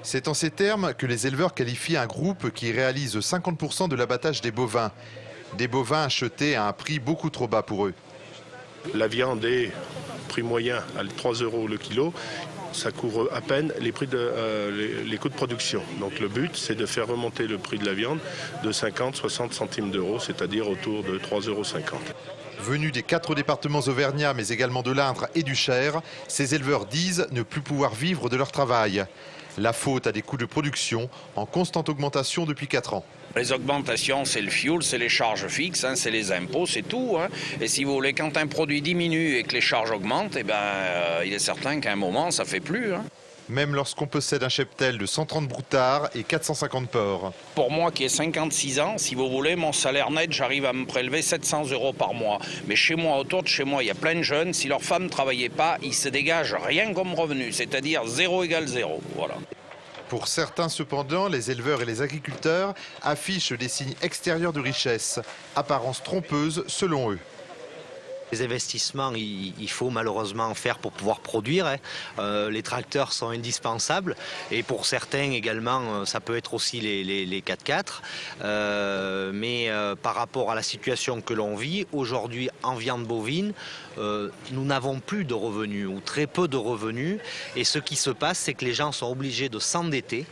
C'est en ces termes que les éleveurs qualifient un groupe qui réalise 50% de l'abattage des bovins. Des bovins achetés à un prix beaucoup trop bas pour eux. La viande est prix moyen à 3 € le kilo. Ça couvre à peine les coûts de production. Donc le but, c'est de faire remonter le prix de la viande de 50-60 centimes d'euros, c'est-à-dire autour de 3,50 €. Venus des 4 départements auvergnats, mais également de l'Indre et du Cher, ces éleveurs disent ne plus pouvoir vivre de leur travail. La faute à des coûts de production en constante augmentation depuis 4 ans. Les augmentations, c'est le fioul, c'est les charges fixes, c'est les impôts, c'est tout. Et si vous voulez, quand un produit diminue et que les charges augmentent, il est certain qu'à un moment, ça ne fait plus. Même lorsqu'on possède un cheptel de 130 broutards et 450 porcs. Pour moi qui ai 56 ans, si vous voulez, mon salaire net, j'arrive à me prélever 700 € par mois. Mais chez moi, autour de chez moi, il y a plein de jeunes, si leurs femmes ne travaillaient pas, ils se dégagent rien comme revenu, c'est-à-dire 0 égale 0. Voilà. Pour certains, cependant, les éleveurs et les agriculteurs affichent des signes extérieurs de richesse, apparence trompeuse selon eux. Les investissements, il faut malheureusement en faire pour pouvoir produire. Les tracteurs sont indispensables et pour certains également, ça peut être aussi les 4x4. Mais par rapport à la situation que l'on vit, aujourd'hui en viande bovine, nous n'avons plus de revenus ou très peu de revenus. Et ce qui se passe, c'est que les gens sont obligés de s'endetter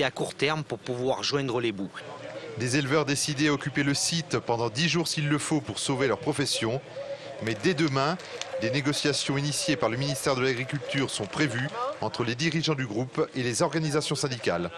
à court terme pour pouvoir joindre les bouts. Des éleveurs décidés à occuper le site pendant 10 jours s'il le faut pour sauver leur profession. Mais dès demain, des négociations initiées par le ministère de l'Agriculture sont prévues entre les dirigeants du groupe et les organisations syndicales.